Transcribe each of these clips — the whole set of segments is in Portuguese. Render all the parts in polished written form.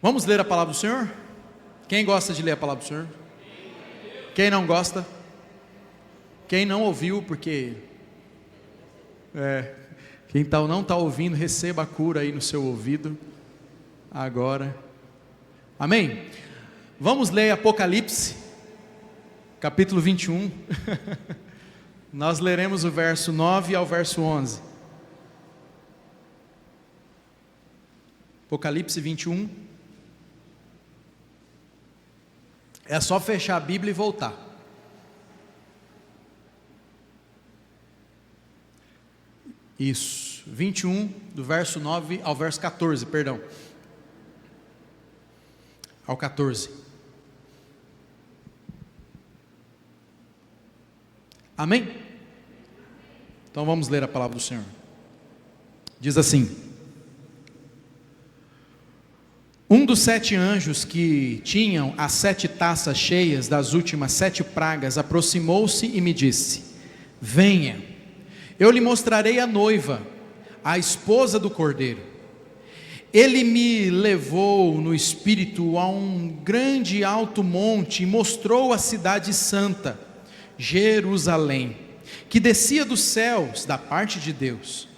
Vamos ler a palavra do Senhor? Quem gosta de ler a palavra do Senhor? Quem não gosta? Quem não ouviu, porque quem não está ouvindo, receba a cura aí no seu ouvido agora. Amém? Vamos ler Apocalipse, capítulo 21. Nós leremos o verso 9 ao verso 11. Apocalipse 21. É só fechar a Bíblia e voltar. Isso, 21, do verso 9 ao verso 14, perdão. Ao 14. Amém? Então vamos ler a palavra do Senhor. Diz assim: um dos 7 anjos que tinham as 7 taças cheias das últimas 7 pragas aproximou-se e me disse: venha, eu lhe mostrarei a noiva, a esposa do Cordeiro. Ele me levou no espírito a um grande e alto monte e mostrou a cidade santa, Jerusalém, que descia dos céus da parte de Deus.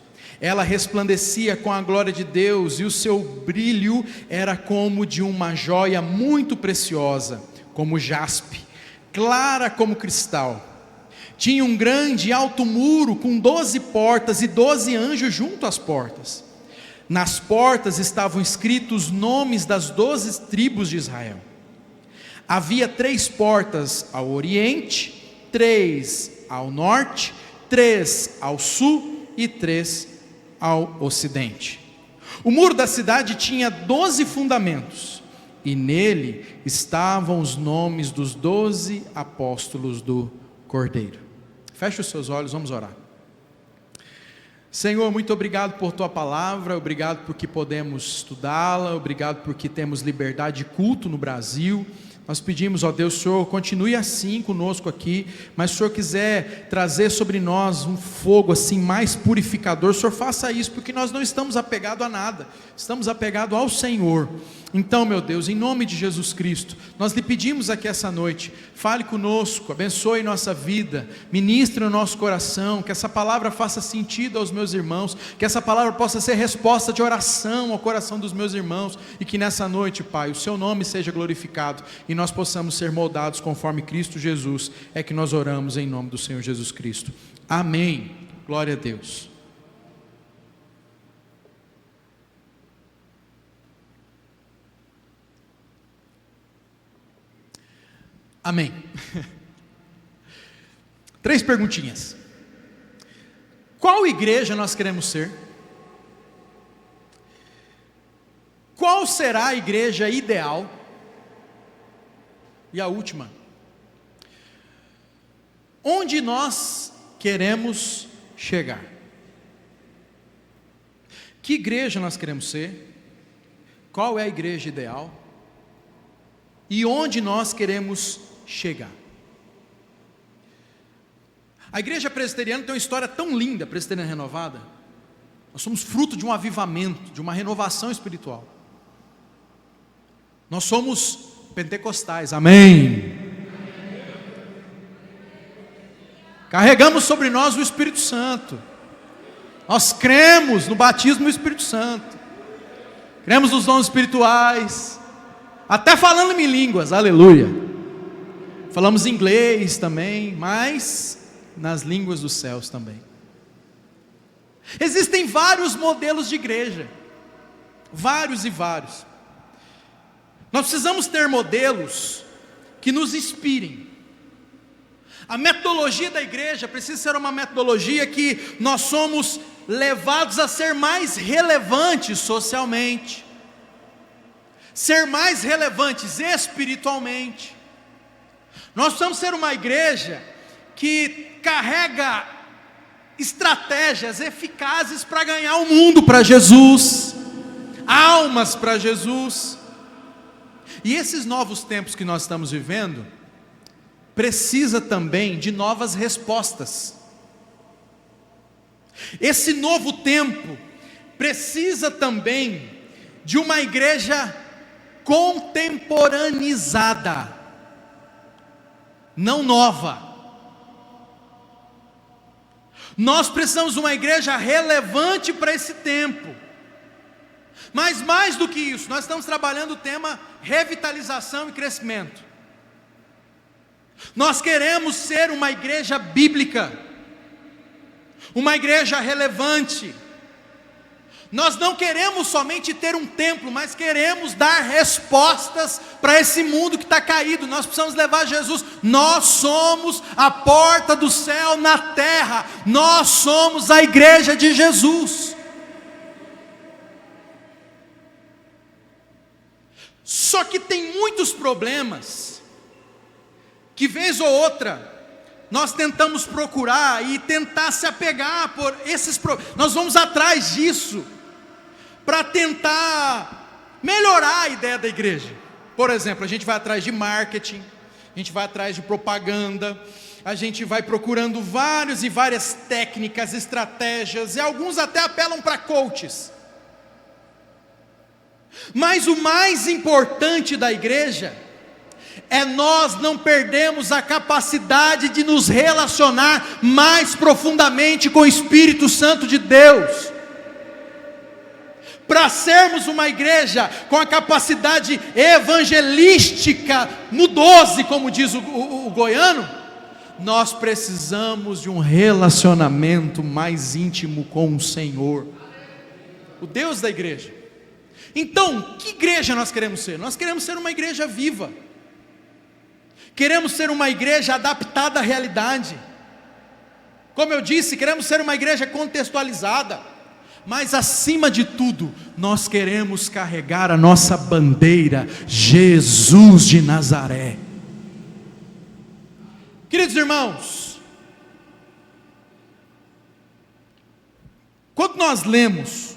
Ela resplandecia com a glória de Deus e o seu brilho era como de uma joia muito preciosa, como jaspe, clara como cristal. Tinha um grande e alto muro com 12 portas e 12 anjos junto às portas. Nas portas estavam escritos os nomes das 12 tribos de Israel. Havia 3 portas ao oriente, 3 ao norte, 3 ao sul e 3 ao ocidente. O muro da cidade tinha 12 fundamentos, e nele estavam os nomes dos 12 apóstolos do Cordeiro. Feche os seus olhos, vamos orar. Senhor, muito obrigado por tua palavra, obrigado porque podemos estudá-la, obrigado porque temos liberdade de culto no Brasil. Nós pedimos, ó Deus, Senhor, continue assim conosco aqui, mas se o Senhor quiser trazer sobre nós um fogo assim mais purificador, o Senhor faça isso, porque nós não estamos apegados a nada, estamos apegados ao Senhor. Então, meu Deus, em nome de Jesus Cristo, nós lhe pedimos aqui essa noite, fale conosco, abençoe nossa vida, ministre no nosso coração, que essa palavra faça sentido aos meus irmãos, que essa palavra possa ser resposta de oração ao coração dos meus irmãos, e que nessa noite, Pai, o seu nome seja glorificado, e nós possamos ser moldados conforme Cristo Jesus, é que nós oramos em nome do Senhor Jesus Cristo. Amém. Glória a Deus. Amém. 3 perguntinhas. Qual igreja nós queremos ser? Qual será a igreja ideal? E a última: onde nós queremos chegar? Que igreja nós queremos ser? Qual é a igreja ideal? E onde nós queremos chegar? A igreja presbiteriana tem uma história tão linda, presbiteriana renovada. Nós somos fruto de um avivamento, de uma renovação espiritual. Nós somos pentecostais, amém. Carregamos sobre nós o Espírito Santo. Nós cremos no batismo do Espírito Santo. Cremos nos dons espirituais. Até falando em línguas, aleluia. Falamos inglês também, mas nas línguas dos céus também. Existem vários modelos de igreja, vários e vários. Nós precisamos ter modelos que nos inspirem. A metodologia da igreja precisa ser uma metodologia que nós somos levados a ser mais relevantes socialmente, ser mais relevantes espiritualmente. Nós precisamos ser uma igreja que carrega estratégias eficazes para ganhar o mundo para Jesus, almas para Jesus. E esses novos tempos que nós estamos vivendo, precisa também de novas respostas. Esse novo tempo precisa também de uma igreja contemporaneizada, não nova. Nós precisamos de uma igreja relevante para esse tempo. Mas mais do que isso, nós estamos trabalhando o tema revitalização e crescimento. Nós queremos ser uma igreja bíblica, uma igreja relevante. Nós não queremos somente ter um templo, mas queremos dar respostas para esse mundo que está caído. Nós precisamos levar Jesus. Nós somos a porta do céu na terra. Nós somos a igreja de Jesus. Só que tem muitos problemas que vez ou outra nós tentamos procurar e tentar se apegar por esses problemas. Nós vamos atrás disso para tentar melhorar a ideia da igreja. Por exemplo, a gente vai atrás de marketing, a gente vai atrás de propaganda, a gente vai procurando várias técnicas, estratégias, e alguns até apelam para coaches. Mas o mais importante da igreja é nós não perdermos a capacidade de nos relacionar mais profundamente com o Espírito Santo de Deus. Para sermos uma igreja com a capacidade evangelística no 12, como diz o goiano, nós precisamos de um relacionamento mais íntimo com o Senhor, o Deus da igreja. Então, que igreja nós queremos ser? Nós queremos ser uma igreja viva, queremos ser uma igreja adaptada à realidade. Como eu disse, queremos ser uma igreja contextualizada. Mas acima de tudo, nós queremos carregar a nossa bandeira, Jesus de Nazaré. Queridos irmãos, quando nós lemos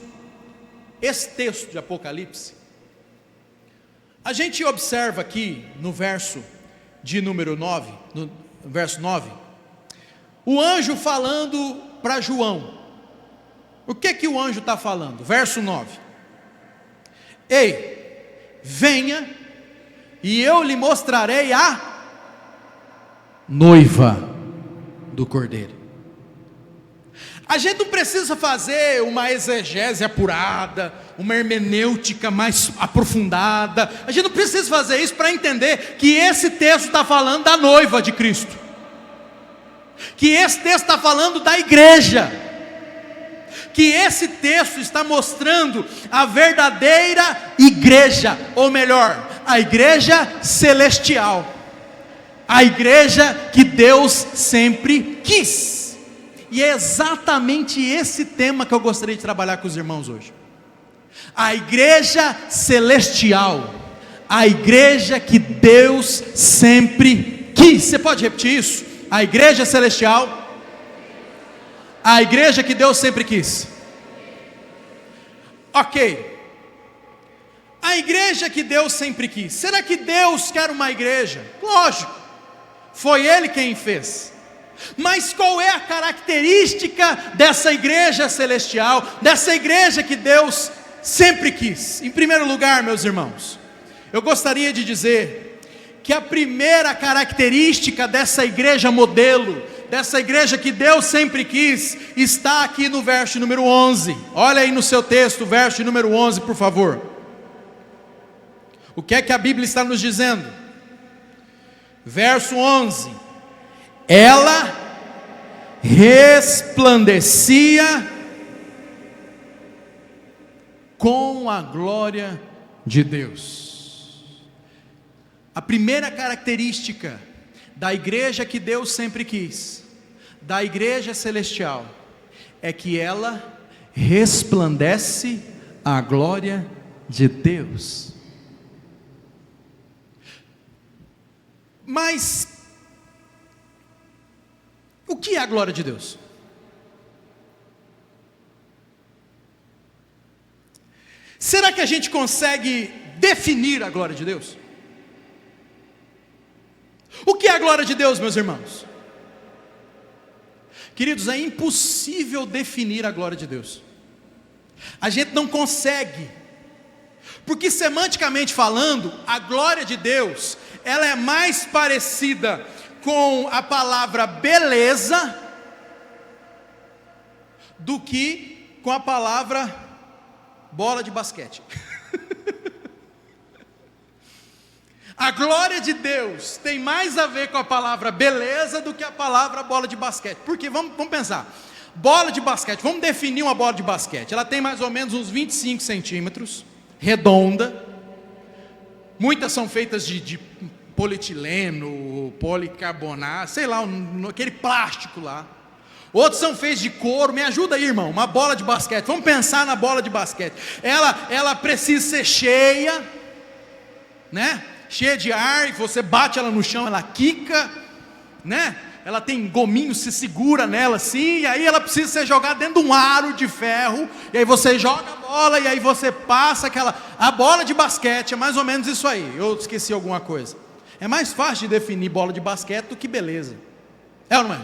esse texto de Apocalipse, a gente observa aqui no verso de número 9, no verso 9, o anjo falando para João. O que o anjo está falando? Verso 9: Ei, venha, e eu lhe mostrarei a noiva do Cordeiro. A gente não precisa fazer uma exegese apurada, uma hermenêutica mais aprofundada. A gente não precisa fazer isso para entender que esse texto está falando da noiva de Cristo, que esse texto está falando da igreja, que esse texto está mostrando a verdadeira igreja, ou melhor, a igreja celestial, a igreja que Deus sempre quis. E é exatamente esse tema que eu gostaria de trabalhar com os irmãos hoje. A igreja celestial, a igreja que Deus sempre quis. Você pode repetir isso? A igreja celestial, a igreja que Deus sempre quis. Ok. A igreja que Deus sempre quis. Será que Deus quer uma igreja? Lógico, foi Ele quem fez. Mas qual é a característica dessa igreja celestial, dessa igreja que Deus sempre quis? Em primeiro lugar, meus irmãos, eu gostaria de dizer que a primeira característica dessa igreja modelo, dessa igreja que Deus sempre quis, está aqui no verso número 11. Olha aí no seu texto, verso número 11, por favor. O que é que a Bíblia está nos dizendo? Verso 11: ela resplandecia com a glória de Deus. A primeira característica da igreja que Deus sempre quis, da igreja celestial, é que ela resplandece a glória de Deus. Mas o que é a glória de Deus? Será que a gente consegue definir a glória de Deus? O que é a glória de Deus, meus irmãos? Queridos, é impossível definir a glória de Deus. A gente não consegue, Porque semanticamente falando, a glória de Deus, ela é mais parecida com a palavra beleza do que com a palavra bola de basquete. A glória de Deus tem mais a ver com a palavra beleza do que a palavra bola de basquete. Porque vamos pensar, bola de basquete, vamos definir uma bola de basquete. Ela tem mais ou menos uns 25 centímetros, redonda. Muitas são feitas de polietileno, policarbonato, sei lá, aquele plástico lá. Outros são feitos de couro. Me ajuda aí, irmão, uma bola de basquete. Vamos pensar na bola de basquete. Ela precisa ser cheia, né? Cheia de ar, e você bate ela no chão, ela quica, né? Ela tem gominho, se segura nela assim, e aí ela precisa ser jogada dentro de um aro de ferro, e aí você joga a bola, e aí você passa a bola de basquete, é mais ou menos isso aí. Eu esqueci alguma coisa. É mais fácil de definir bola de basquete do que beleza. É ou não é?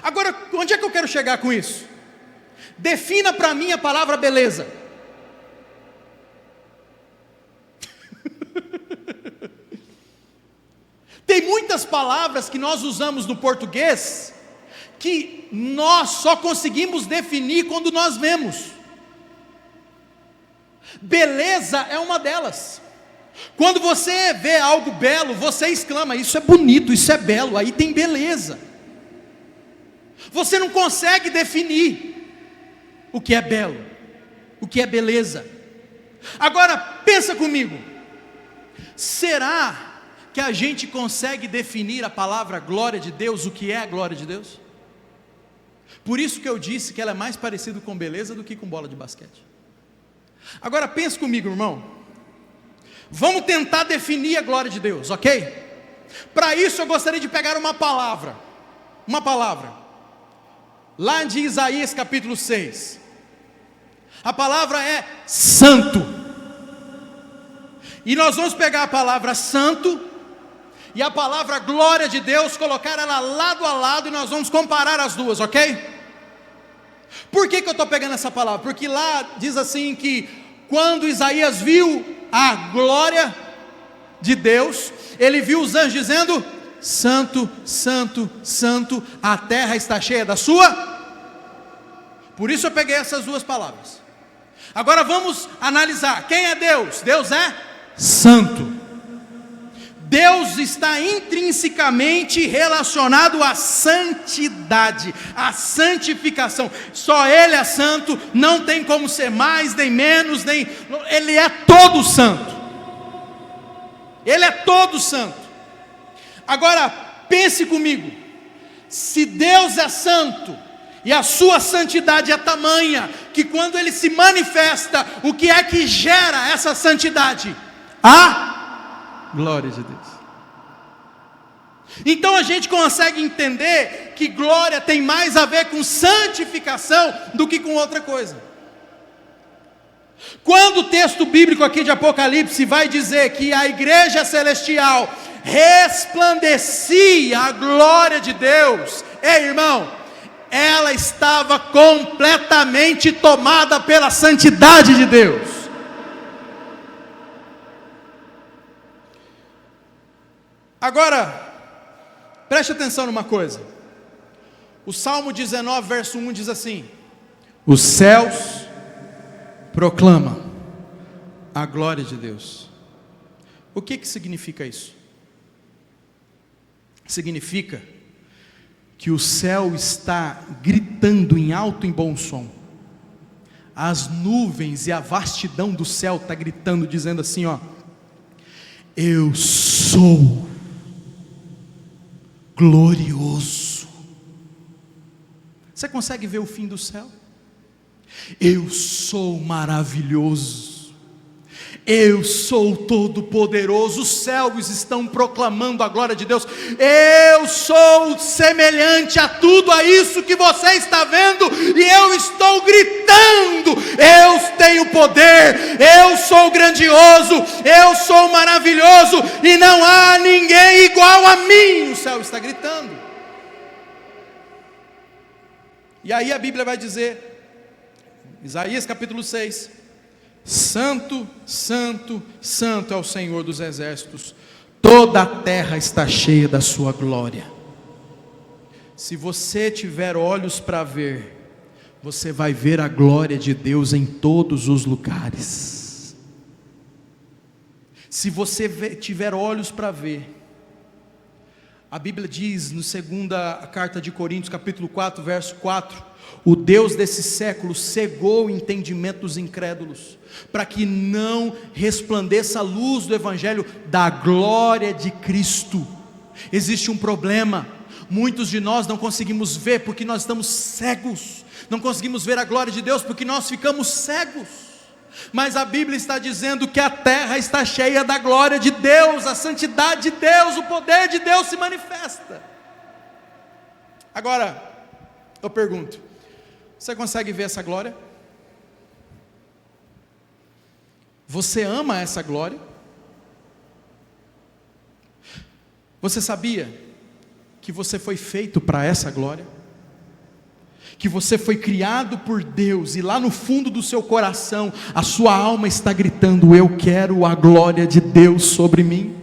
Agora, onde é que eu quero chegar com isso? Defina para mim a palavra beleza. Tem muitas palavras que nós usamos no português que nós só conseguimos definir quando nós vemos. Beleza é uma delas. Quando você vê algo belo, você exclama: isso é bonito, isso é belo, aí tem beleza. Você não consegue definir o que é belo, o que é beleza. Agora pensa comigo, será que a gente consegue definir a palavra glória de Deus, o que é a glória de Deus? Por isso que eu disse que ela é mais parecida com beleza do que com bola de basquete. Agora pense comigo, irmão, vamos tentar definir a glória de Deus, ok? Para isso eu gostaria de pegar uma palavra, lá de Isaías capítulo 6, a palavra é santo, e nós vamos pegar a palavra santo e a palavra glória de Deus, colocar ela lado a lado, e nós vamos comparar as duas, ok? Por que eu estou pegando essa palavra? Porque lá diz assim que quando Isaías viu a glória de Deus, ele viu os anjos dizendo: santo, santo, santo, a terra está cheia da sua. Por isso eu peguei essas duas palavras. Agora vamos analisar, quem é Deus? Deus é santo. Deus está intrinsecamente relacionado à santidade, à santificação. Só Ele é santo, não tem como ser mais nem menos, Ele é todo santo. Ele é todo santo. Agora pense comigo, se Deus é santo e a sua santidade é tamanha que quando Ele se manifesta, o que é que gera essa santidade? A glória de Deus. Então a gente consegue entender que glória tem mais a ver com santificação do que com outra coisa. Quando o texto bíblico aqui de Apocalipse vai dizer que a igreja celestial resplandecia a glória de Deus, ei irmão, ela estava completamente tomada pela santidade de Deus. Agora, preste atenção numa coisa. O Salmo 19, verso 1 diz assim: os céus proclamam a glória de Deus. O que significa isso? Significa que o céu está gritando em alto e bom som. As nuvens e a vastidão do céu está gritando, dizendo assim, ó: eu sou glorioso. Você consegue ver o fim do céu? Eu sou maravilhoso. Eu sou todo poderoso. Os céus estão proclamando a glória de Deus. Eu sou semelhante a tudo a isso que você está vendo, e eu estou gritando: eu tenho poder, eu sou grandioso, eu sou maravilhoso, e não há ninguém igual a mim. O céu está gritando. E aí a Bíblia vai dizer, Isaías capítulo 6, Santo, santo, santo é o Senhor dos exércitos, toda a terra está cheia da sua glória. Se você tiver olhos para ver, você vai ver a glória de Deus em todos os lugares. Se você tiver olhos para ver, a Bíblia diz no 2ª carta de Coríntios, capítulo 4, verso 4, o Deus desse século cegou o entendimento dos incrédulos, para que não resplandeça a luz do Evangelho da glória de Cristo. Existe um problema, muitos de nós não conseguimos ver porque nós estamos cegos, não conseguimos ver a glória de Deus porque nós ficamos cegos, mas a Bíblia está dizendo que a terra está cheia da glória de Deus, a santidade de Deus, o poder de Deus se manifesta. Agora, eu pergunto, você consegue ver essa glória? Você ama essa glória? Você sabia que você foi feito para essa glória? Que você foi criado por Deus e lá no fundo do seu coração, a sua alma está gritando: eu quero a glória de Deus sobre mim.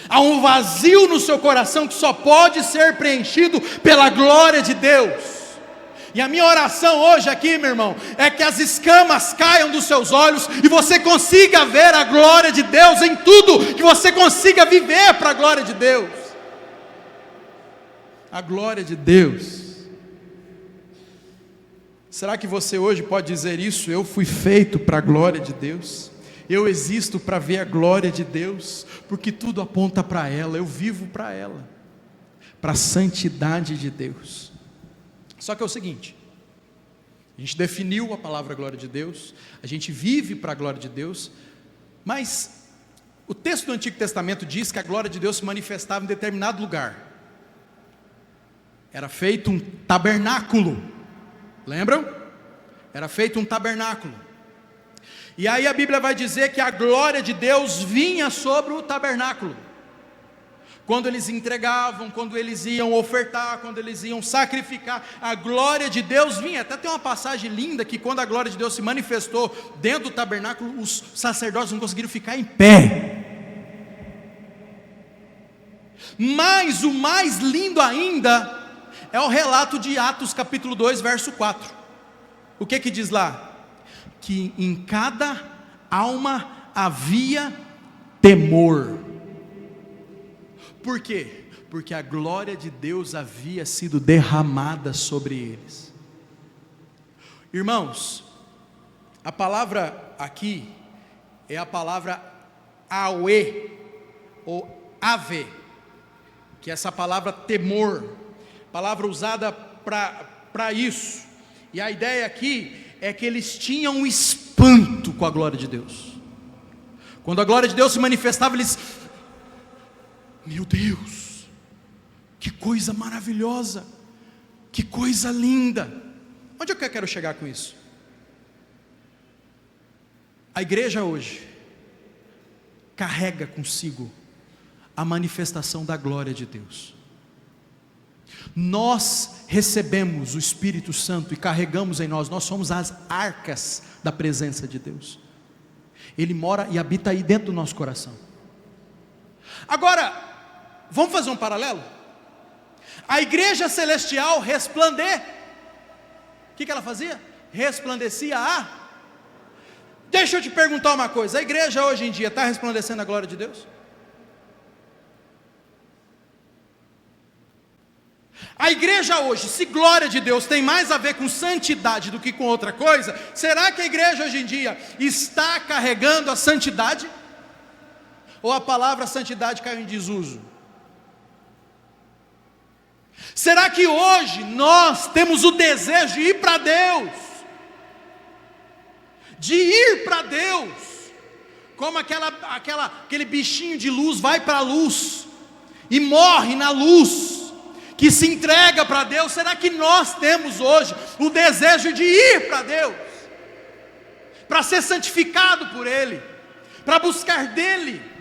Há um vazio no seu coração que só pode ser preenchido pela glória de Deus. E a minha oração hoje aqui, meu irmão, é que as escamas caiam dos seus olhos e você consiga ver a glória de Deus em tudo, que você consiga viver para a glória de Deus. A glória de Deus. Será que você hoje pode dizer isso? Eu fui feito para a glória de Deus, eu existo para ver a glória de Deus, porque tudo aponta para ela, eu vivo para ela, para a santidade de Deus. Só que é o seguinte, a gente definiu a palavra glória de Deus, a gente vive para a glória de Deus, mas o texto do Antigo Testamento diz que a glória de Deus se manifestava em determinado lugar. Era feito um tabernáculo, lembram? Era feito um tabernáculo. E aí a Bíblia vai dizer que a glória de Deus vinha sobre o tabernáculo. Quando eles entregavam, quando eles iam ofertar, quando eles iam sacrificar, a glória de Deus vinha. Até tem uma passagem linda que quando a glória de Deus se manifestou dentro do tabernáculo, os sacerdotes não conseguiram ficar em pé. Mas o mais lindo ainda é o relato de Atos capítulo 2, verso 4. O que diz lá? Que em cada alma havia temor. Por quê? Porque a glória de Deus havia sido derramada sobre eles. Irmãos, a palavra aqui é a palavra aue, ou ave, que é essa palavra temor, palavra usada para isso. E a ideia aqui é que eles tinham um espanto com a glória de Deus. Quando a glória de Deus se manifestava, eles: meu Deus, que coisa maravilhosa, que coisa linda. Onde é que eu quero chegar com isso? A igreja hoje carrega consigo a manifestação da glória de Deus. Nós recebemos o Espírito Santo e carregamos em nós somos as arcas da presença de Deus. Ele mora e habita aí dentro do nosso coração. Agora, vamos fazer um paralelo? A igreja celestial resplandecer, o que ela fazia? Resplandecia Deixa eu te perguntar uma coisa, a igreja hoje em dia está resplandecendo a glória de Deus? A igreja hoje, se glória de Deus tem mais a ver com santidade do que com outra coisa, será que a igreja hoje em dia está carregando a santidade? Ou a palavra santidade caiu em desuso? Será que hoje nós temos o desejo de ir para Deus? De ir para Deus, como aquele bichinho de luz vai para a luz e morre na luz, que se entrega para Deus? Será que nós temos hoje o desejo de ir para Deus, para ser santificado por Ele, para buscar dEle?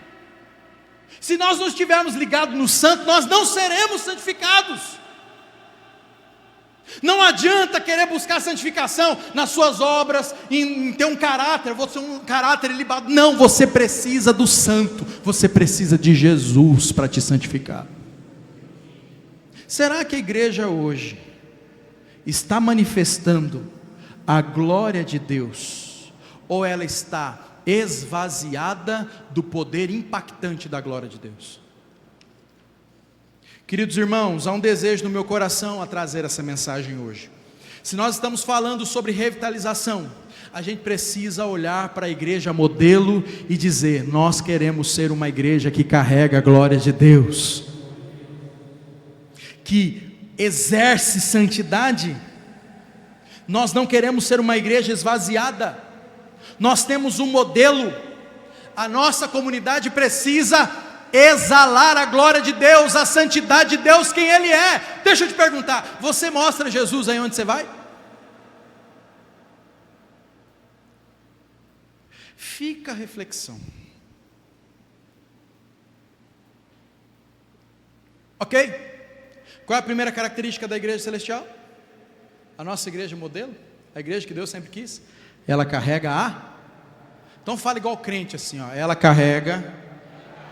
Se nós não estivermos ligados no santo, nós não seremos santificados. Não adianta querer buscar santificação nas suas obras, em ter um caráter, você um caráter ilibado. Não, você precisa do santo, você precisa de Jesus para te santificar. Será que a igreja hoje está manifestando a glória de Deus, ou ela está esvaziada do poder impactante da glória de Deus? Queridos irmãos, há um desejo no meu coração a trazer essa mensagem hoje. Se nós estamos falando sobre revitalização, a gente precisa olhar para a igreja modelo e dizer: nós queremos ser uma igreja que carrega a glória de Deus, que exerce santidade. Nós não queremos ser uma igreja esvaziada. Nós temos um modelo. A nossa comunidade precisa exalar a glória de Deus, a santidade de Deus, quem Ele é. Deixa eu te perguntar, você mostra Jesus aí onde você vai? Fica a reflexão. Ok? Qual é a primeira característica da igreja celestial? A nossa igreja modelo, a igreja que Deus sempre quis, ela carrega então fala igual crente assim, ó, ela carrega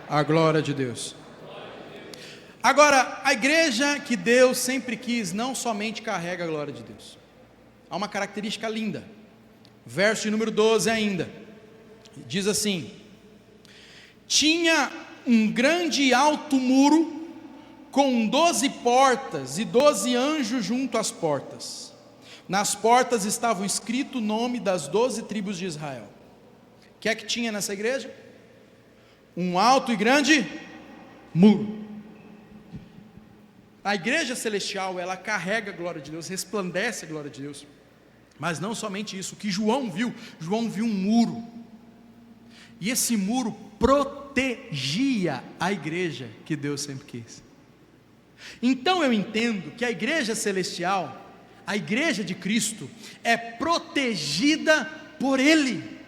a glória de Deus. Agora, a igreja que Deus sempre quis não somente carrega a glória de Deus. Há uma característica linda. Verso de número 12 ainda. Diz assim: tinha um grande e alto muro com 12 portas e 12 anjos junto às portas. Nas portas estavam escrito o nome das 12 tribos de Israel. O que é que tinha nessa igreja? Um alto e grande muro. A igreja celestial, ela carrega a glória de Deus, resplandece a glória de Deus. Mas não somente isso, o que João viu um muro. E esse muro protegia a igreja que Deus sempre quis. Então eu entendo que a igreja celestial, a igreja de Cristo, é protegida por Ele.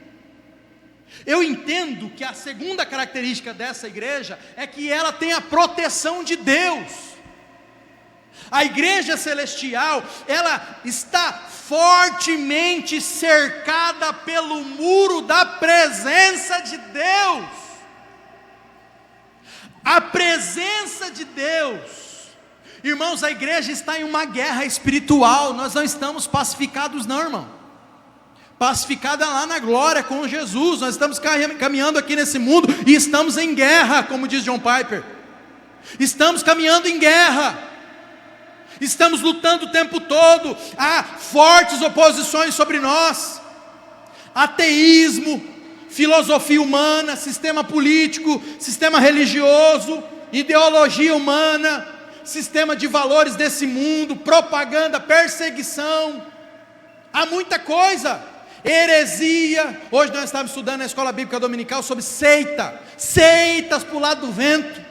Eu entendo que a segunda característica dessa igreja é que ela tem a proteção de Deus. A igreja celestial, ela está fortemente cercada pelo muro da presença de Deus. A presença de Deus. Irmãos, a igreja está em uma guerra espiritual. Nós não estamos pacificados não, irmão. Pacificada lá na glória com Jesus. Nós estamos caminhando aqui nesse mundo e estamos em guerra, como diz John Piper. Estamos caminhando em guerra. Estamos lutando o tempo todo. Há fortes oposições sobre nós. Ateísmo, filosofia humana, sistema político, sistema religioso, ideologia humana, sistema de valores desse mundo, propaganda, perseguição. Há muita coisa. Heresia. Hoje nós estávamos estudando na escola bíblica dominical sobre seitas para o lado do vento,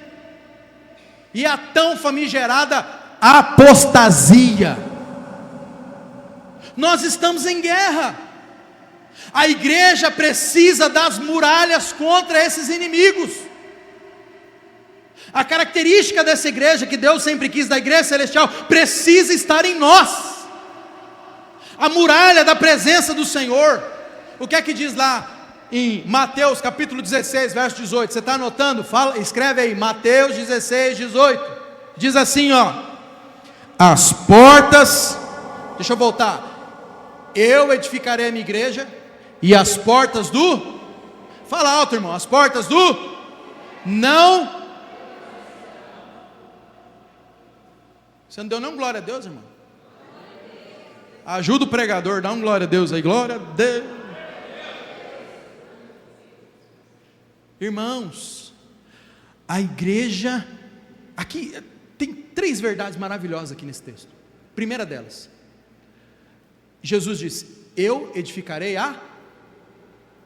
e a tão famigerada apostasia. Nós estamos em guerra. A igreja precisa das muralhas contra esses inimigos. A característica dessa igreja que Deus sempre quis, da igreja celestial, precisa estar em nós. A muralha da presença do Senhor. O que é que diz lá em Mateus capítulo 16, verso 18? Você está anotando? Escreve aí, Mateus 16, 18. Diz assim, ó: as portas, deixa eu voltar, eu edificarei a minha igreja, e as portas do, fala alto, irmão, as portas do, não, você não deu não glória a Deus, irmão? Ajuda o pregador, dá um glória a Deus aí, glória a Deus. Irmãos, a igreja, aqui tem 3 verdades maravilhosas aqui nesse texto. Primeira delas, Jesus disse: eu edificarei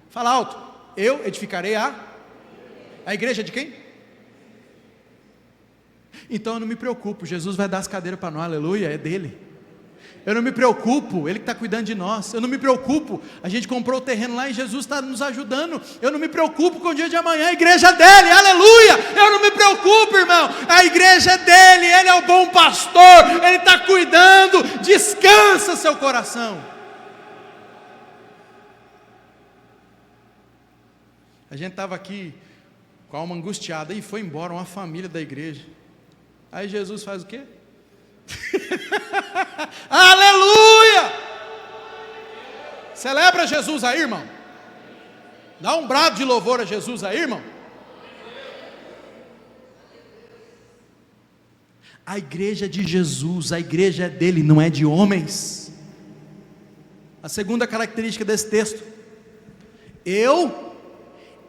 fala alto, eu edificarei a igreja de quem? Então eu não me preocupo, Jesus vai dar as cadeiras para nós, aleluia, é dele. Eu não me preocupo, Ele que está cuidando de nós. Eu não me preocupo, a gente comprou o terreno lá e Jesus está nos ajudando. Eu não me preocupo com o dia de amanhã, a igreja é dele, aleluia. Eu não me preocupo, irmão, a igreja é dele, Ele é o bom pastor, Ele está cuidando. Descansa seu coração. A gente estava aqui com a alma angustiada e foi embora uma família da igreja. Aí Jesus faz o quê? Aleluia! Celebra Jesus aí, irmão. Dá um brado de louvor a Jesus aí, irmão. A igreja é de Jesus, a igreja é dele, não é de homens. A segunda característica desse texto: eu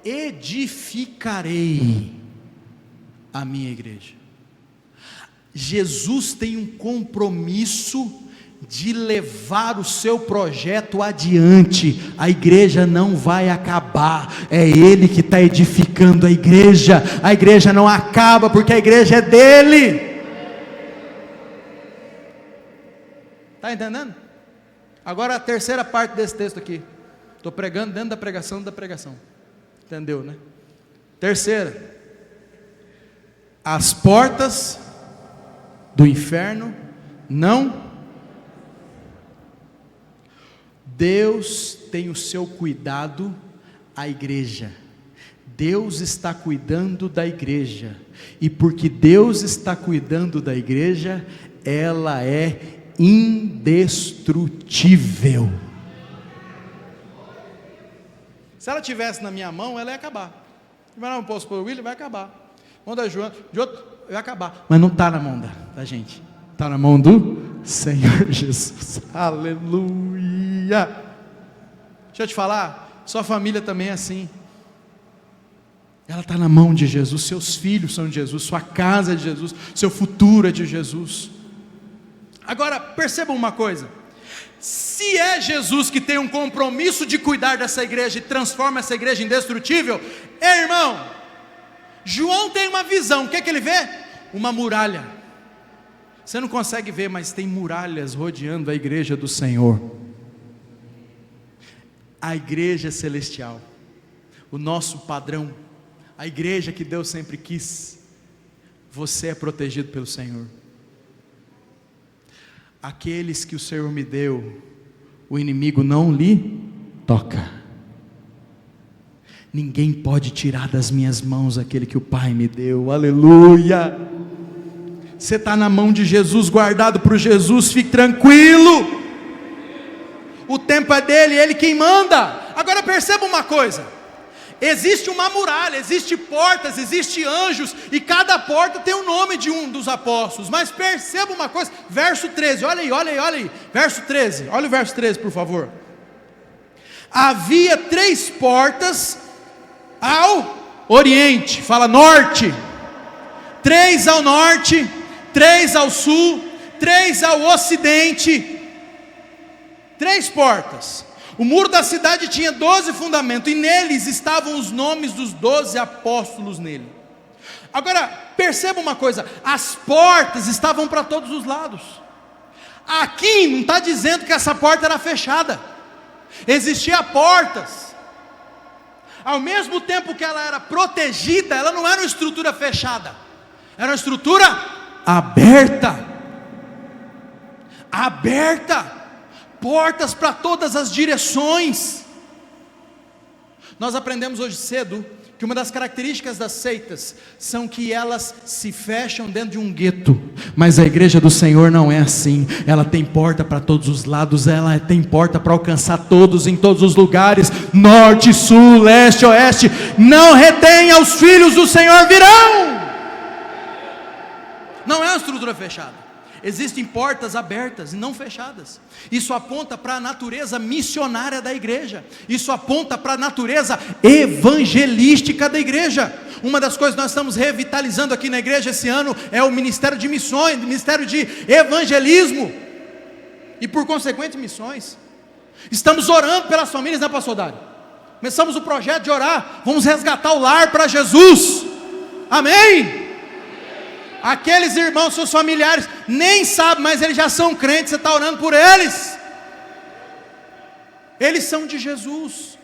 edificarei a minha igreja. Jesus tem um compromisso de levar o seu projeto adiante. A igreja não vai acabar, é Ele que está edificando a igreja não acaba, porque a igreja é dele. Está entendendo? Agora a terceira parte desse texto aqui, estou pregando dentro da pregação, entendeu, né? Terceira, as portas do inferno não. Deus tem o seu cuidado à igreja. Deus está cuidando da igreja. E porque Deus está cuidando da igreja, ela é indestrutível. Se ela tivesse na minha mão, ela ia acabar. Vai lá, posso pôr o William, vai acabar. Mão da Joana, de outro, vai acabar. Mas não está na mão da gente. Está na mão do Senhor Jesus. Aleluia. Deixa eu te falar, sua família também é assim. Ela está na mão de Jesus. Seus filhos são de Jesus, sua casa é de Jesus, seu futuro é de Jesus. Agora, percebam uma coisa: se é Jesus que tem um compromisso de cuidar dessa igreja e transforma essa igreja indestrutível, irmão, João tem uma visão. O que é que ele vê? Uma muralha. Você não consegue ver, mas tem muralhas rodeando a igreja do Senhor. A igreja celestial, o nosso padrão, a igreja que Deus sempre quis. Você é protegido pelo Senhor. Aqueles que o Senhor me deu, o inimigo não lhe toca. Ninguém pode tirar das minhas mãos aquele que o Pai me deu. Aleluia. Você está na mão de Jesus, guardado por Jesus, fique tranquilo. O tempo é dele, ele quem manda. Agora perceba uma coisa: existe uma muralha, existe portas, existe anjos, e cada porta tem o nome de um dos apóstolos. Mas perceba uma coisa, verso 13, olha aí, verso 13, olha o verso 13 por favor. Havia 3 portas ao oriente, fala norte, 3 ao norte, 3 ao sul, 3 ao ocidente, 3 portas. O muro da cidade tinha 12 fundamentos, e neles estavam os nomes dos 12 apóstolos nele. Agora, perceba uma coisa: as portas estavam para todos os lados. Aqui não está dizendo que essa porta era fechada. Existiam portas. Ao mesmo tempo que ela era protegida, ela não era uma estrutura fechada. Era uma estrutura aberta. Aberta. Portas para todas as direções. Nós aprendemos hoje cedo que uma das características das seitas são que elas se fecham dentro de um gueto, mas a igreja do Senhor não é assim. Ela tem porta para todos os lados, ela tem porta para alcançar todos, em todos os lugares, norte, sul, leste, oeste. Não retenha, os filhos do Senhor virão. Não é uma estrutura fechada. Existem portas abertas e não fechadas. Isso aponta para a natureza missionária da igreja. Isso aponta para a natureza evangelística da igreja. Uma das coisas que nós estamos revitalizando aqui na igreja esse ano é o ministério de missões, o ministério de evangelismo e por consequente missões. Estamos orando pelas famílias, né, pastor Dário? Começamos o projeto de orar. Vamos resgatar o lar para Jesus. Amém? Aqueles irmãos, seus familiares, nem sabem, mas eles já são crentes, você está orando por eles. Eles são de Jesus.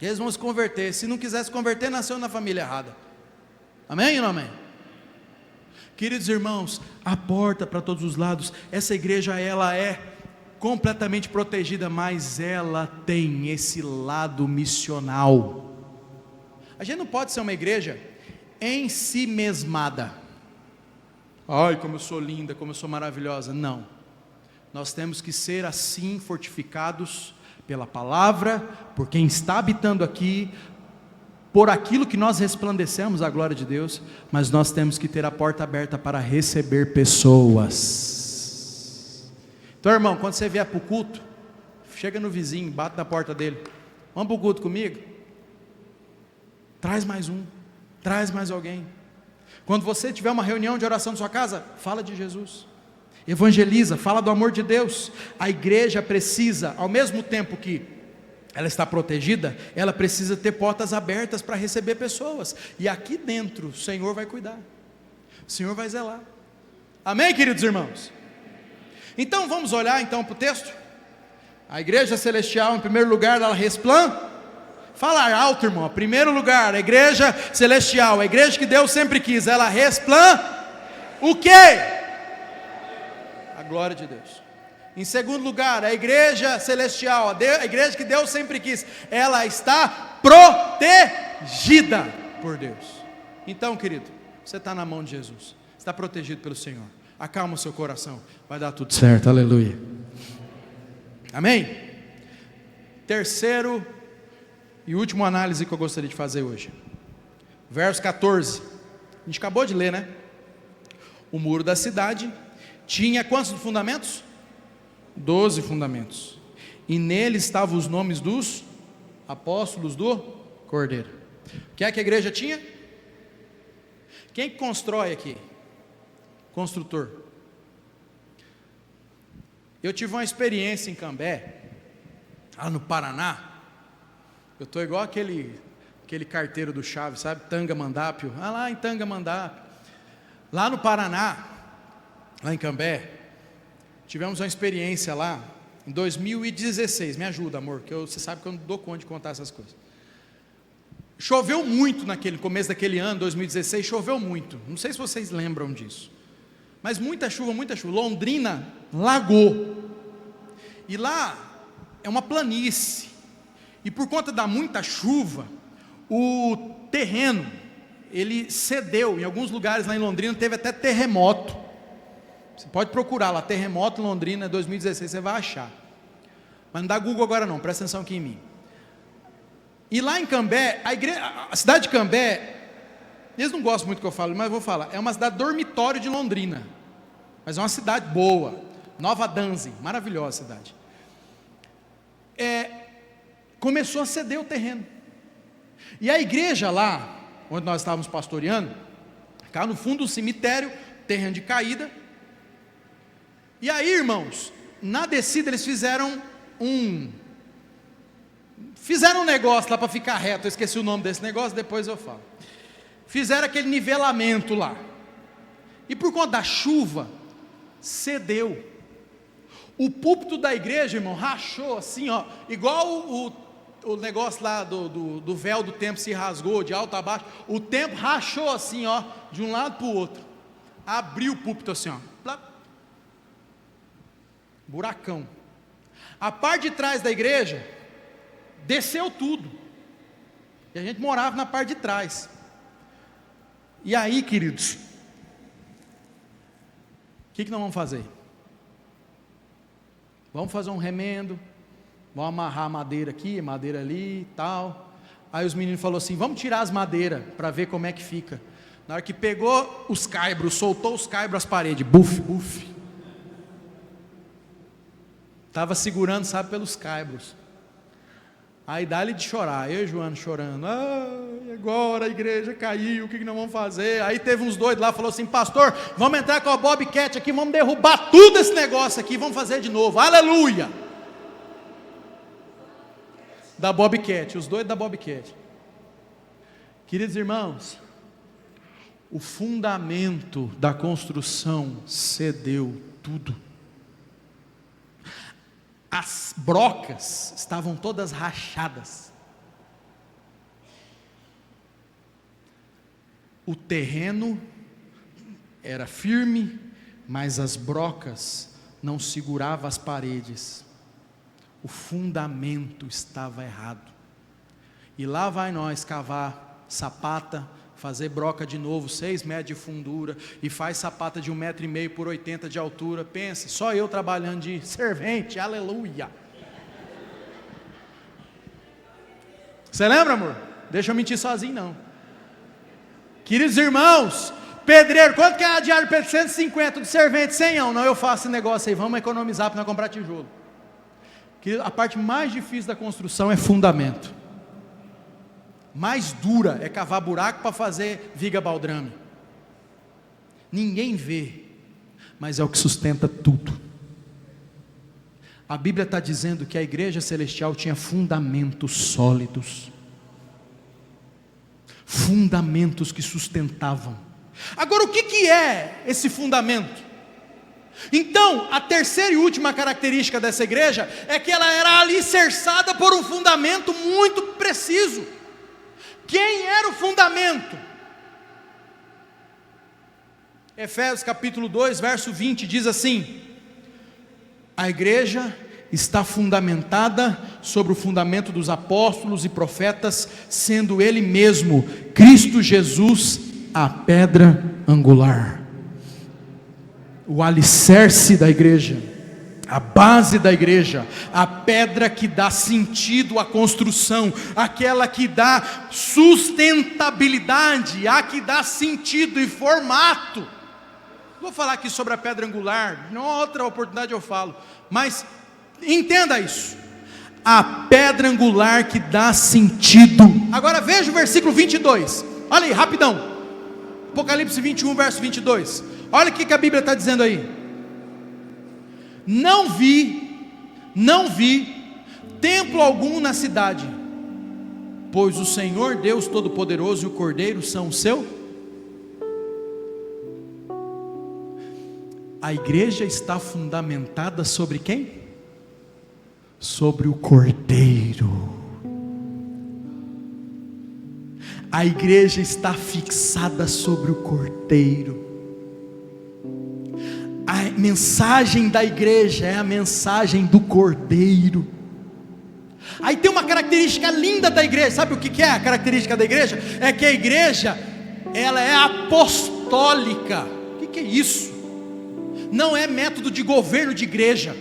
Eles vão se converter. Se não quiser se converter, nasceu na família errada. Amém ou não amém? Queridos irmãos, a porta para todos os lados. Essa igreja, ela é completamente protegida, mas ela tem esse lado missional. A gente não pode ser uma igreja em si mesmada. Ai, como eu sou linda, como eu sou maravilhosa. Não. Nós temos que ser assim, fortificados pela palavra, por quem está habitando aqui, por aquilo que nós resplandecemos a glória de Deus, mas nós temos que ter a porta aberta para receber pessoas. Então, irmão, quando você vier para o culto, chega no vizinho, bate na porta dele, vamos para o culto comigo? Traz mais um, traz mais alguém. Quando você tiver uma reunião de oração na sua casa, fala de Jesus, evangeliza, fala do amor de Deus. A igreja precisa, ao mesmo tempo que ela está protegida, ela precisa ter portas abertas para receber pessoas, e aqui dentro o Senhor vai cuidar, o Senhor vai zelar. Amém, queridos irmãos? Então vamos olhar então para o texto. A igreja celestial, em primeiro lugar, ela fala alto, irmão. Em primeiro lugar, a igreja celestial, a igreja que Deus sempre quis, ela o quê? A glória de Deus. Em segundo lugar, a igreja celestial, a igreja que Deus sempre quis, ela está protegida por Deus. Então, querido, você está na mão de Jesus, está protegido pelo Senhor. Acalma o seu coração, vai dar tudo certo, aleluia. Amém? Terceiro e último análise que eu gostaria de fazer hoje, verso 14, a gente acabou de ler, né? O muro da cidade tinha quantos fundamentos? 12 fundamentos, e nele estavam os nomes dos apóstolos do Cordeiro. O que é que a igreja tinha? Quem constrói aqui? Construtor. Eu tive uma experiência em Cambé, lá no Paraná. Eu estou igual aquele carteiro do Chaves, sabe? Tangamandápio, lá em Tangamandápio, lá no Paraná, lá em Cambé. Tivemos uma experiência lá em 2016, me ajuda, amor, que você sabe que eu não dou conta de contar essas coisas. Choveu muito no começo daquele ano, 2016, choveu muito, não sei se vocês lembram disso, mas muita chuva, Londrina lagou, e lá é uma planície, e por conta da muita chuva, o terreno, ele cedeu, em alguns lugares lá em Londrina teve até terremoto. Você pode procurar lá, terremoto Londrina 2016, você vai achar. Mas não dá Google agora não, presta atenção aqui em mim. E lá em Cambé, a cidade de Cambé, eles não gostam muito que eu falo, mas eu vou falar, é uma cidade dormitório de Londrina, mas é uma cidade boa, Nova Danzig, maravilhosa cidade. Começou a ceder o terreno, e a igreja lá, onde nós estávamos pastoreando, ficava no fundo do cemitério, terreno de caída. E aí, irmãos, na descida eles fizeram um negócio lá para ficar reto, eu esqueci o nome desse negócio, depois eu falo. Fizeram aquele nivelamento lá, e por conta da chuva, cedeu. O púlpito da igreja, irmão, rachou assim, ó, igual o negócio lá do véu do templo se rasgou de alto a baixo, o templo rachou assim, ó, de um lado para o outro, abriu o púlpito assim, ó, buracão. A parte de trás da igreja desceu tudo, e a gente morava na parte de trás. E aí, queridos, o que nós vamos fazer? Vamos fazer um remendo, vamos amarrar madeira aqui, madeira ali e tal. Aí os meninos falaram assim, vamos tirar as madeiras para ver como é que fica. Na hora que pegou os caibros, soltou os caibros às paredes, buf, buf. Estava segurando, sabe, pelos caibros. Aí dá-lhe de chorar, eu e Joana chorando, agora a igreja caiu, o que nós vamos fazer? Aí teve uns doidos lá, falou assim, pastor, vamos entrar com a Bobcat aqui, vamos derrubar tudo esse negócio aqui, vamos fazer de novo, aleluia! Da Bobcat, os doidos da Bobcat. Queridos irmãos, o fundamento da construção cedeu tudo. As brocas estavam todas rachadas. O terreno era firme, mas as brocas não seguravam as paredes. O fundamento estava errado. E lá vai nós cavar sapata, fazer broca de novo, 6 metros de fundura, e faz sapata de 1,5 metro por 80 de altura. Pensa, só eu trabalhando de servente, aleluia. Você lembra, amor? Deixa eu mentir sozinho não. Queridos irmãos, pedreiro, quanto que é a diária de pedreiro? 150, de servente, 100 não, eu faço esse negócio aí, vamos economizar para não comprar tijolo. A parte mais difícil da construção é fundamento. Mais dura é cavar buraco para fazer viga baldrame. Ninguém vê, mas é o que sustenta tudo. A Bíblia está dizendo que a igreja celestial tinha fundamentos sólidos, fundamentos que sustentavam. Agora, o que é esse fundamento? Então, a terceira e última característica dessa igreja é que ela era alicerçada por um fundamento muito preciso. Quem era o fundamento? Efésios capítulo 2, verso 20 diz assim: a igreja está fundamentada sobre o fundamento dos apóstolos e profetas, sendo ele mesmo, Cristo Jesus, a pedra angular. O alicerce da igreja, a base da igreja, a pedra que dá sentido à construção, aquela que dá sustentabilidade, a que dá sentido e formato. Vou falar aqui sobre a pedra angular, em outra oportunidade eu falo, mas entenda isso, a pedra angular que dá sentido. Agora veja o versículo 22, olha aí, rapidão, Apocalipse 21, verso 22, olha o que a Bíblia está dizendo aí: não vi templo algum na cidade, pois o Senhor Deus Todo-Poderoso e o Cordeiro são o seu. A igreja está fundamentada sobre quem? Sobre o Cordeiro. A igreja está fixada sobre o Cordeiro. A mensagem da igreja é a mensagem do Cordeiro. Aí tem uma característica linda da igreja. Sabe o que é a característica da igreja? É que a igreja, ela é apostólica. O que é isso? Não é método de governo de igreja,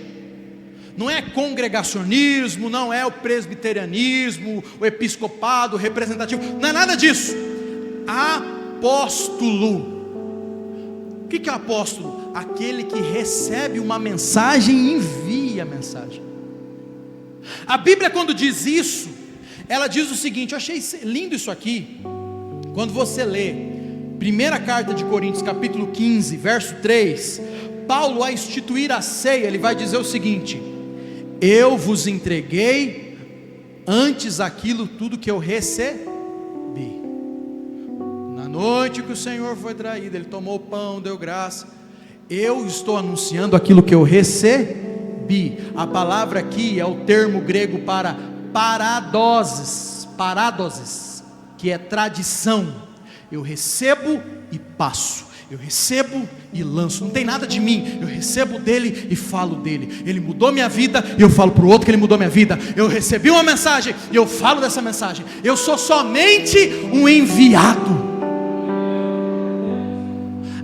não é congregacionismo, não é o presbiterianismo, o episcopado, o representativo, não é nada disso. Apóstolo. O que é apóstolo? Aquele que recebe uma mensagem e envia a mensagem. A Bíblia, quando diz isso, ela diz o seguinte, eu achei lindo isso aqui, quando você lê primeira carta de Coríntios, capítulo 15, verso 3, Paulo, a instituir a ceia, ele vai dizer o seguinte: eu vos entreguei antes aquilo tudo que eu recebi. Na noite que o Senhor foi traído, ele tomou o pão, deu graça. Eu estou anunciando aquilo que eu recebi. A palavra aqui é o termo grego para paradoses, que é tradição. Eu recebo e passo, eu recebo e lanço, não tem nada de mim, eu recebo dele e falo dele. Ele mudou minha vida e eu falo para o outro que ele mudou minha vida. Eu recebi uma mensagem e eu falo dessa mensagem. Eu sou somente um enviado.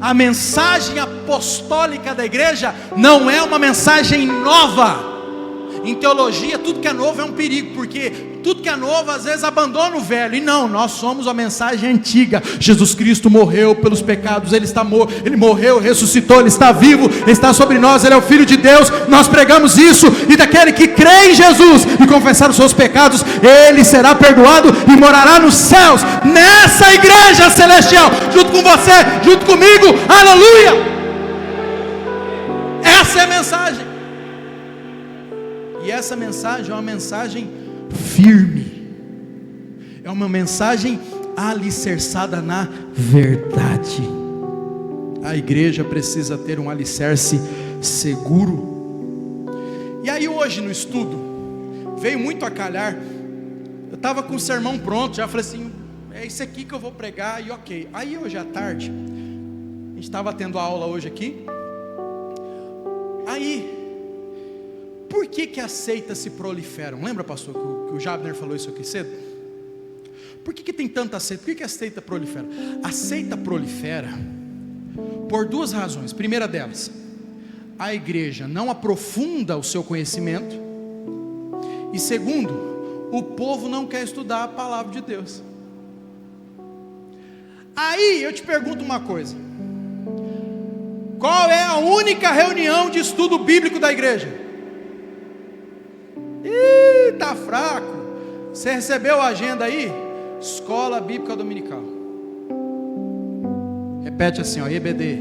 A mensagem apostólica da igreja não é uma mensagem nova. Em teologia, tudo que é novo é um perigo, porque tudo que é novo às vezes abandona o velho. E não, nós somos a mensagem antiga. Jesus Cristo morreu pelos pecados, Ele está morto, Ele morreu, ressuscitou, Ele está vivo, Ele está sobre nós, Ele é o Filho de Deus. Nós pregamos isso, e daquele que crê em Jesus e confessar os seus pecados, ele será perdoado e morará nos céus, nessa igreja celestial, junto com você, junto comigo, aleluia. Essa é a mensagem. E essa mensagem é uma mensagem firme, é uma mensagem alicerçada na verdade. A igreja precisa ter um alicerce seguro. E aí hoje no estudo, veio muito a calhar, eu estava com o sermão pronto, já falei assim, é isso aqui que eu vou pregar, e ok. Aí hoje à tarde, a gente estava tendo a aula hoje aqui, aí, por que as seitas se proliferam? Lembra, pastor, que o Jabner falou isso aqui cedo? Por que tem tanta seita? Por que a seita prolifera? A seita prolifera por duas razões. Primeira delas, a igreja não aprofunda o seu conhecimento. E segundo, o povo não quer estudar a palavra de Deus. Aí eu te pergunto uma coisa: qual é a única reunião de estudo bíblico da igreja? Tá fraco. Você recebeu a agenda aí? Escola Bíblica Dominical. Repete assim, ó, EBD.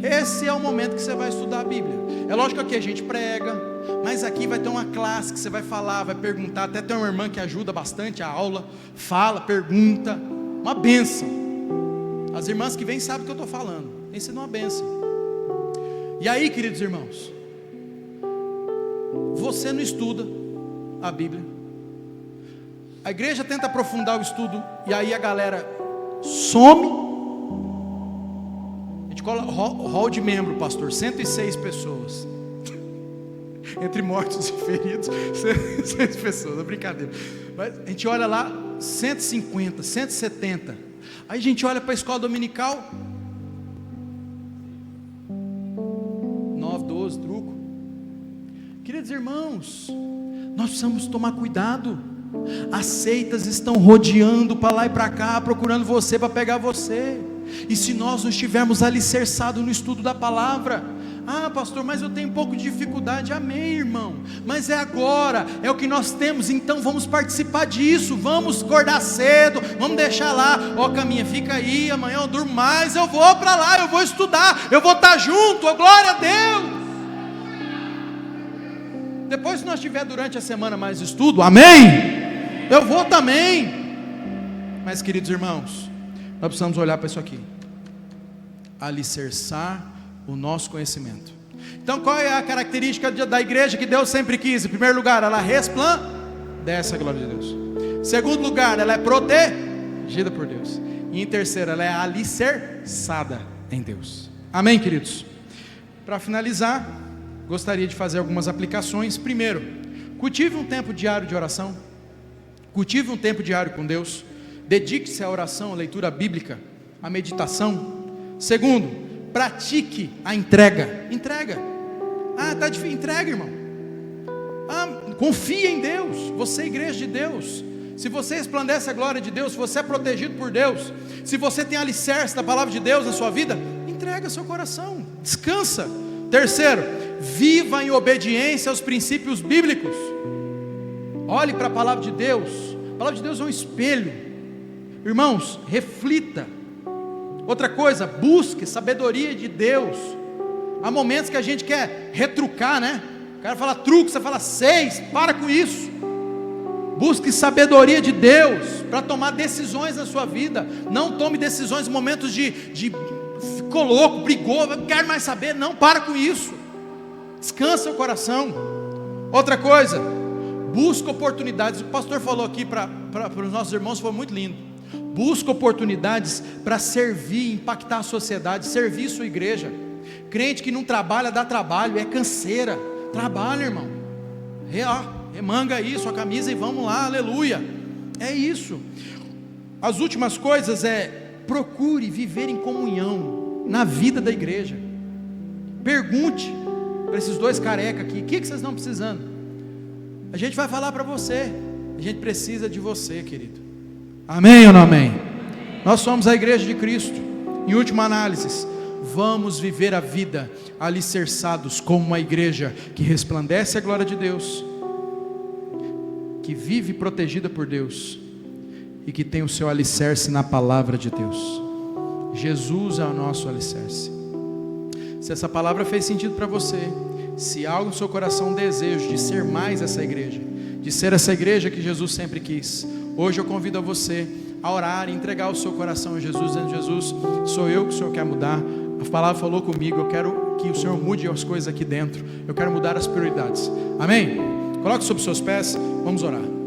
Esse é o momento que você vai estudar a Bíblia. É lógico que aqui a gente prega, mas aqui vai ter uma classe que você vai falar, vai perguntar. Até tem uma irmã que ajuda bastante a aula. Fala, pergunta. Uma bênção. As irmãs que vêm sabem o que eu estou falando. Ensina uma bênção. E aí, queridos irmãos, você não estuda a Bíblia. A igreja tenta aprofundar o estudo, e aí a galera some. A gente coloca hall de membro, pastor, 106 pessoas. Entre mortos e feridos, 106 pessoas, é brincadeira. Mas a gente olha lá, 150, 170. Aí a gente olha para a escola dominical, 9, 12, truco. Queridos irmãos, nós precisamos tomar cuidado. As seitas estão rodeando para lá e para cá, procurando você para pegar você. E se nós não estivermos alicerçados no estudo da palavra, ah, pastor, mas eu tenho um pouco de dificuldade. Amém, irmão, mas é agora, é o que nós temos. Então vamos participar disso, vamos acordar cedo, vamos deixar lá, ó, Caminha, fica aí, amanhã eu durmo mais, eu vou para lá, eu vou estudar, eu vou estar junto, ó, glória a Deus. Depois, se nós tiver durante a semana mais estudo, amém, eu vou também. Mas, queridos irmãos, nós precisamos olhar para isso aqui, alicerçar o nosso conhecimento. Então, qual é a característica da igreja que Deus sempre quis? Em primeiro lugar, ela resplandece a glória de Deus. Em segundo lugar, ela é protegida por Deus. E em terceiro, ela é alicerçada em Deus. Amém, queridos? Para finalizar, gostaria de fazer algumas aplicações. Primeiro, cultive um tempo diário de oração. Cultive um tempo diário com Deus. Dedique-se à oração, à leitura bíblica, à meditação. Segundo, pratique a entrega. Entrega. Ah, está difícil. Entrega, irmão. Ah, confia em Deus. Você é igreja de Deus. Se você resplandece a glória de Deus, se você é protegido por Deus, se você tem alicerce da palavra de Deus na sua vida, entrega seu coração. Descansa. Terceiro, viva em obediência aos princípios bíblicos. Olhe para a palavra de Deus. A palavra de Deus é um espelho. Irmãos, reflita. Outra coisa, busque sabedoria de Deus. Há momentos que a gente quer retrucar, né? O cara fala truque, você fala 6, para com isso. Busque sabedoria de Deus para tomar decisões na sua vida. Não tome decisões em momentos de ficou louco, brigou, não quero mais saber. Não, para com isso. Descansa o coração. Outra coisa, busca oportunidades. O pastor falou aqui para os nossos irmãos, foi muito lindo. Busca oportunidades para servir, impactar a sociedade, servir sua igreja. Crente que não trabalha, dá trabalho, é canseira. Trabalha, irmão. Remanga aí sua camisa e vamos lá, aleluia. É isso. As últimas coisas procure viver em comunhão na vida da igreja. Pergunte para esses dois careca aqui, o que vocês estão precisando? A gente vai falar para você. A gente precisa de você, querido. Amém ou não amém? Nós somos a igreja de Cristo. Em última análise, vamos viver a vida alicerçados como uma igreja que resplandece a glória de Deus, que vive protegida por Deus e que tem o seu alicerce na palavra de Deus. Jesus é o nosso alicerce. Se essa palavra fez sentido para você, se há algo no seu coração um desejo de ser mais essa igreja, de ser essa igreja que Jesus sempre quis, hoje eu convido a você a orar e entregar o seu coração a Jesus, dizendo: Jesus, sou eu que o Senhor quer mudar. A palavra falou comigo, eu quero que o Senhor mude as coisas aqui dentro, eu quero mudar as prioridades. Amém? Coloque sobre os seus pés, vamos orar.